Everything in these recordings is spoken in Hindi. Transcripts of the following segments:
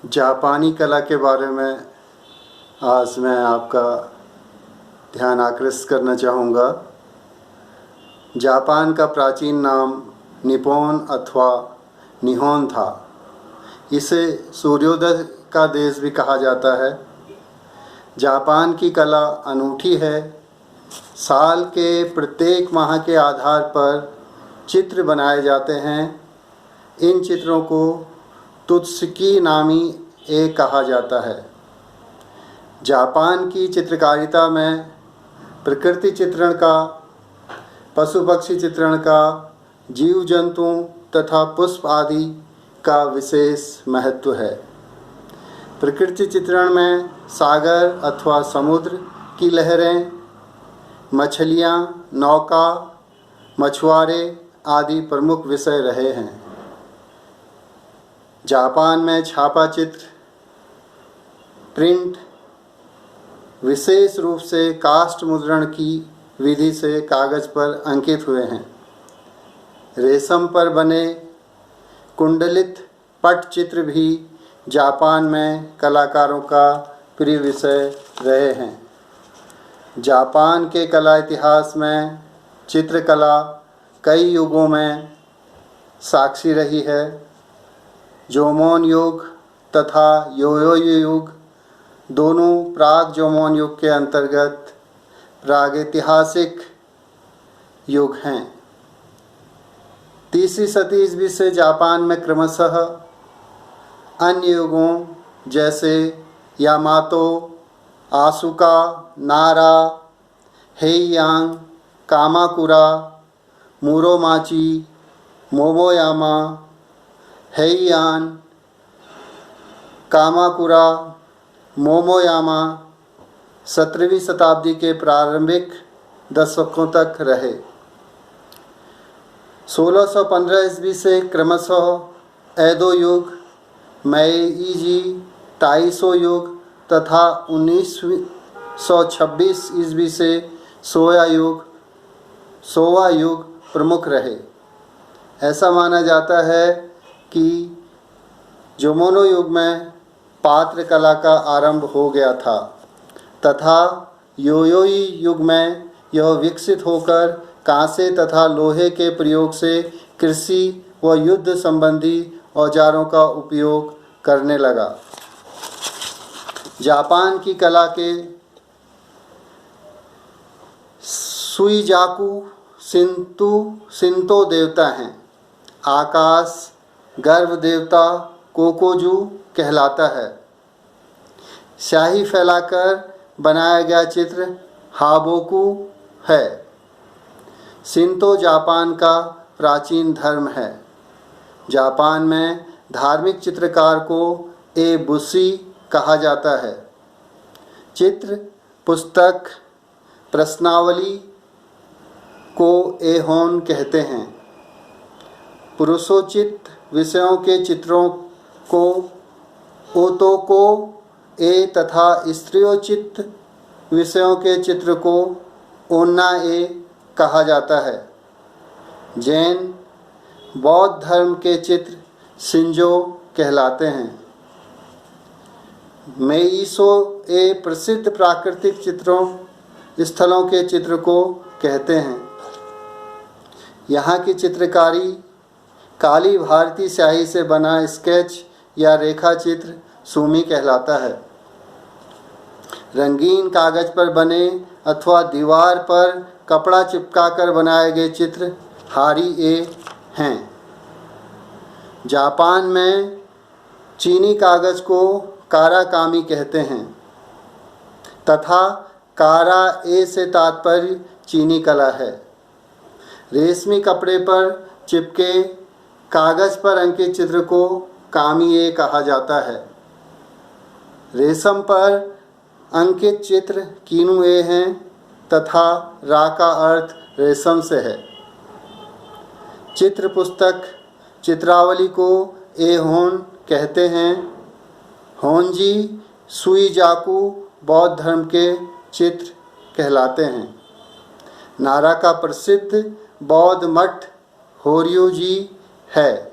जापानी कला के बारे में आज मैं आपका ध्यान आकृष्ट करना चाहूँगा। जापान का प्राचीन नाम निप्पॉन अथवा निहोन था। इसे सूर्योदय का देश भी कहा जाता है। जापान की कला अनूठी है। साल के प्रत्येक माह के आधार पर चित्र बनाए जाते हैं। इन चित्रों को तुत्सुकी नामी कहा जाता है। जापान की चित्रकारिता में प्रकृति चित्रण का, पशु पक्षी चित्रण का, जीव जंतु तथा पुष्प आदि का विशेष महत्व है। प्रकृति चित्रण में सागर अथवा समुद्र की लहरें, मछलियाँ, नौका, मछुआरे आदि प्रमुख विषय रहे हैं। जापान में छापा चित्र, प्रिंट विशेष रूप से कास्ट मुद्रण की विधि से कागज पर अंकित हुए हैं। रेशम पर बने कुंडलित पटचित्र भी जापान में कलाकारों का प्रिय विषय रहे हैं। जापान के कला इतिहास में चित्रकला कई युगों में साक्षी रही है। जोमोन युग तथा योयोई युग दोनों प्राग जोमोन युग के अंतर्गत प्रागैतिहासिक युग हैं। 30वीं शताब्दी ईस्वी से जापान में क्रमशः अन्य युगों जैसे यामातो, आसुका, नारा, हेइयांग, कामाकुरा, मुरोमाची, मोमोयामा, हेइयान, कामाकुरा, मोमोयामा 17वीं शताब्दी के प्रारंभिक दशकों तक रहे। 1615 ईस्वी से क्रमशः एडो युग, मेइजी ताइसो युग तथा 1926 ईस्वी से सोवा युग प्रमुख रहे। ऐसा माना जाता है कि जोमोनो युग में पात्र कला का आरंभ हो गया था तथा योयोई युग में यह विकसित होकर कांसे तथा लोहे के प्रयोग से कृषि व युद्ध संबंधी औजारों का उपयोग करने लगा। जापान की कला के सुइजाकू शिंतो देवता हैं। आकाश गर्भ देवता कोकोजू कहलाता है। स्याही फैलाकर बनाया गया चित्र हाबोकू है। शिंतो जापान का प्राचीन धर्म है। जापान में धार्मिक चित्रकार को बुशी कहा जाता है। चित्र, पुस्तक, प्रश्नावली को होन कहते हैं। पुरुषोचित विषयों के चित्रों को ओतोको तथा स्त्रियोचित विषयों के चित्र को ओन्ना कहा जाता है। जैन बौद्ध धर्म के चित्र शिंजो कहलाते हैं। मेइसो प्रसिद्ध प्राकृतिक चित्रों स्थलों के चित्र को कहते हैं। यहाँ की चित्रकारी काली भारतीय स्याही से बना स्केच या रेखा चित्र सूमी कहलाता है। रंगीन कागज पर बने अथवा दीवार पर कपड़ा चिपकाकर बनाए गए चित्र हारी हैं। जापान में चीनी कागज को काराकामी कहते हैं तथा कारा से तात्पर्य चीनी कला है। रेशमी कपड़े पर चिपके कागज पर अंकित चित्र को कामी कहा जाता है। रेशम पर अंकित चित्र कीनु हैं तथा रा का अर्थ रेशम से है। चित्र पुस्तक चित्रावली को होन कहते हैं। होंजी सुइजाकू बौद्ध धर्म के चित्र कहलाते हैं। नारा का प्रसिद्ध बौद्ध मठ होर्युजी है।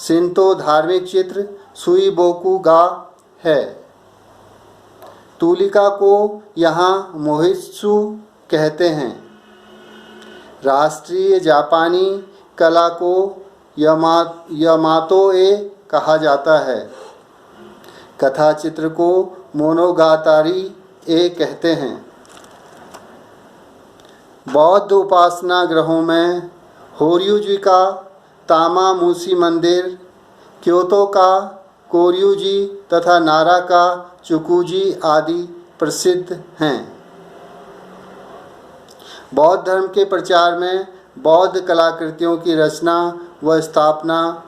शिंतो धार्मिक चित्र सुईबोकू गा है। तुलिका को यहाँ मोहित्सु कहते हैं। राष्ट्रीय जापानी कला को यमातो ए कहा जाता है। कथा चित्र को मोनोगातारी ए कहते हैं। बौद्ध उपासना ग्रहों में होर्युजी का तामामुशी मंदिर, क्योतो का कोर्युजी तथा नारा का चुकुजी आदि प्रसिद्ध हैं। बौद्ध धर्म के प्रचार में बौद्ध कलाकृतियों की रचना व स्थापना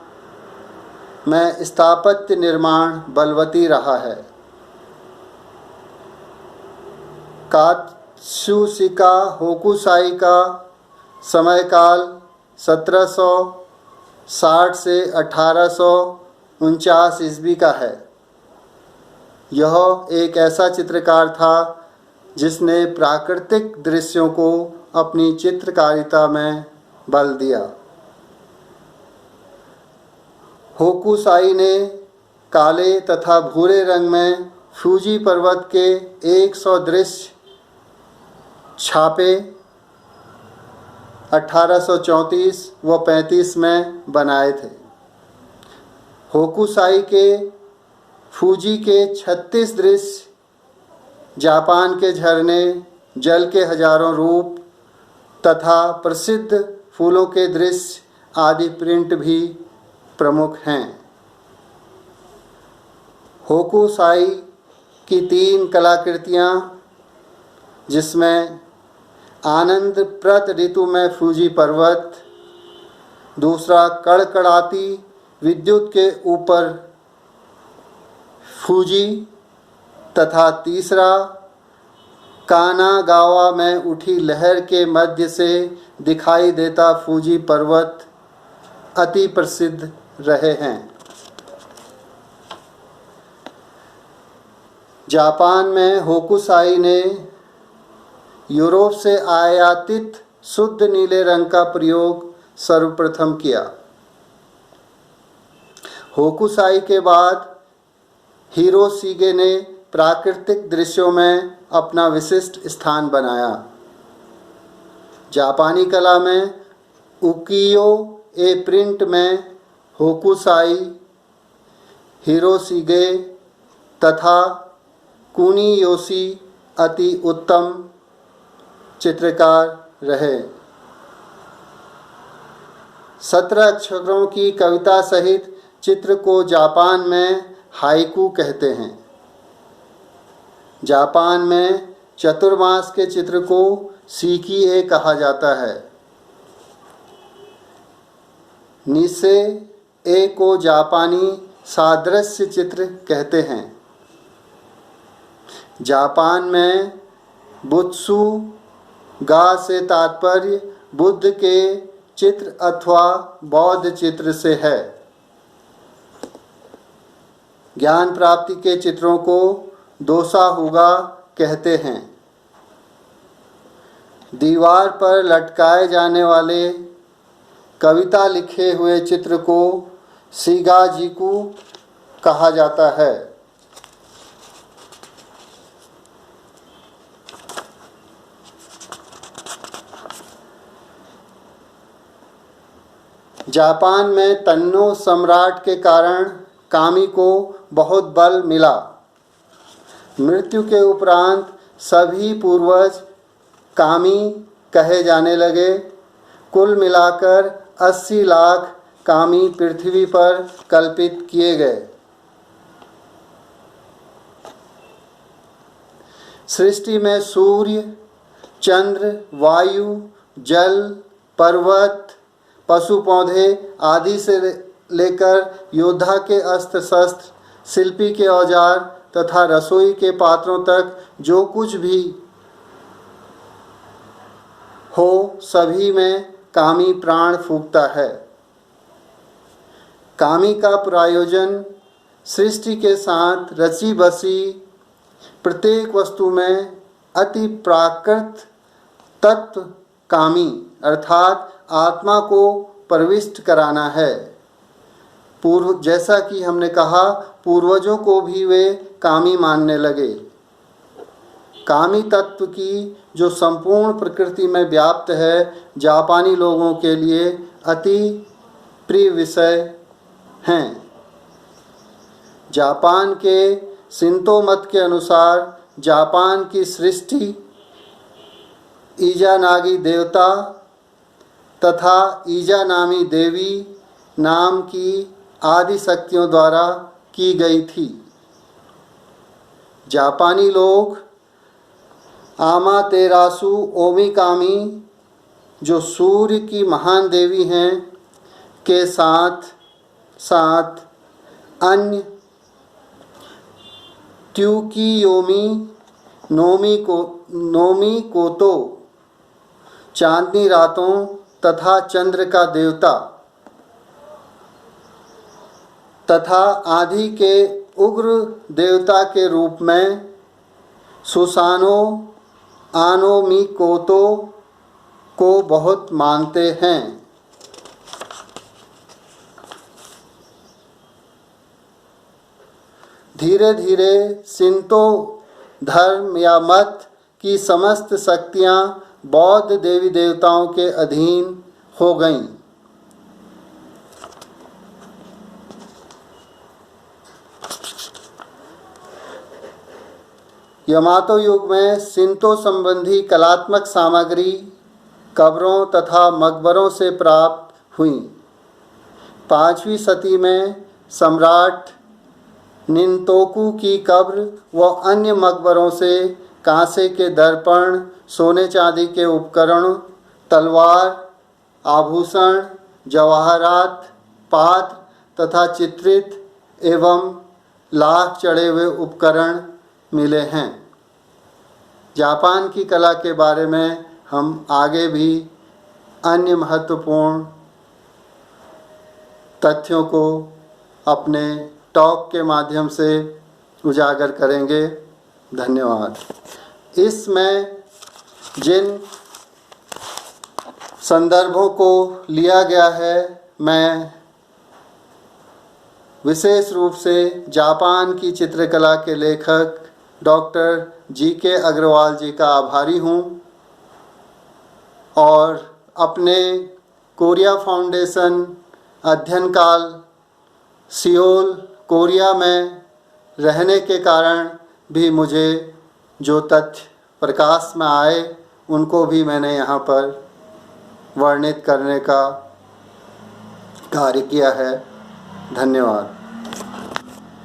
में स्थापत्य निर्माण बलवती रहा है। कात्सुशिका होकुसाई का समयकाल 1760 से 1849 ईस्वी का है। यह एक ऐसा चित्रकार था जिसने प्राकृतिक दृश्यों को अपनी चित्रकारिता में बल दिया। होकुसाई ने काले तथा भूरे रंग में फूजी पर्वत के 100 दृश्य छापे 1834 व 35 में बनाए थे। होकुसाई के फूजी के 36 दृश्य, जापान के झरने, जल के हजारों रूप तथा प्रसिद्ध फूलों के दृश्य आदि प्रिंट भी प्रमुख हैं। होकुसाई की 3 कलाकृतियाँ, जिसमें आनंदप्रद ऋतु में फूजी पर्वत, दूसरा कड़कड़ाती विद्युत के ऊपर फूजी तथा तीसरा कानागावा में उठी लहर के मध्य से दिखाई देता फूजी पर्वत अति प्रसिद्ध रहे हैं। जापान में होकुसाई ने यूरोप से आयातित शुद्ध नीले रंग का प्रयोग सर्वप्रथम किया। होकुसाई के बाद हिरोशिगे ने प्राकृतिक दृश्यों में अपना विशिष्ट स्थान बनाया। जापानी कला में उकियो ए प्रिंट में होकुसाई, हिरोशिगे तथा कुनियोशी अति उत्तम चित्रकार रहे। 17 अक्षरों की कविता सहित चित्र को जापान में हाइकू कहते हैं। जापान में चतुर्मास के चित्र को सीकीए कहा जाता है। निसे ए को जापानी सादृश्य चित्र कहते हैं। जापान में बुत्सु गा से तात्पर्य बुद्ध के चित्र अथवा बौद्ध चित्र से है। ज्ञान प्राप्ति के चित्रों को दोसा हुगा कहते हैं। दीवार पर लटकाए जाने वाले कविता लिखे हुए चित्र को शिगाजिकु कहा जाता है। जापान में तन्नो सम्राट के कारण कामी को बहुत बल मिला। मृत्यु के उपरांत सभी पूर्वज कामी कहे जाने लगे। कुल मिलाकर 80 लाख कामी पृथ्वी पर कल्पित किए गए। सृष्टि में सूर्य, चंद्र, वायु, जल, पर्वत, पशु पौधे आदि से लेकर योद्धा के अस्त्र शस्त्र, शिल्पी के औजार तथा रसोई के पात्रों तक जो कुछ भी हो सभी में कामी प्राण फूंकता है। कामी का प्रायोजन सृष्टि के साथ रची बसी प्रत्येक वस्तु में अति प्राकृत तत्व कामी अर्थात आत्मा को प्रविष्ट कराना है। जैसा कि हमने कहा, पूर्वजों को भी वे कामी मानने लगे। कामी तत्व की जो संपूर्ण प्रकृति में व्याप्त है, जापानी लोगों के लिए अति प्रिय विषय हैं। जापान के शिंतो मत के अनुसार जापान की सृष्टि इजानागी देवता तथा इजानामी देवी नाम की आदि शक्तियों द्वारा की गई थी। जापानी लोग आमातेरासु ओमिकामी, जो सूर्य की महान देवी हैं, के साथ साथ अन्य त्यूकियोमी, नोमी कोतो, चांदनी रातों तथा चंद्र का देवता तथा आदि के उग्र देवता के रूप में सुसानो आनोमिकोतो को बहुत मानते हैं। धीरे धीरे शिंतो धर्म या मत की समस्त शक्तियां बौद्ध देवी देवताओं के अधीन हो गईं। यामातो युग में शिंतो संबंधी कलात्मक सामग्री कब्रों तथा मकबरों से प्राप्त हुई। 5वीं सदी में सम्राट निंतोकू की कब्र व अन्य मकबरों से कांसे के दर्पण, सोने चांदी के उपकरण, तलवार, आभूषण, जवाहरात, पात्र तथा चित्रित एवं लाख चढ़े हुए उपकरण मिले हैं। जापान की कला के बारे में हम आगे भी अन्य महत्वपूर्ण तथ्यों को अपने टॉक के माध्यम से उजागर करेंगे। धन्यवाद। इसमें जिन संदर्भों को लिया गया है, मैं विशेष रूप से जापान की चित्रकला के लेखक डॉक्टर जी.के. अग्रवाल जी का आभारी हूँ और अपने कोरिया फाउंडेशन अध्ययन काल सियोल, कोरिया में रहने के कारण भी मुझे जो तथ्य प्रकाश में आए, उनको भी मैंने यहाँ पर वर्णित करने का कार्य किया है। धन्यवाद।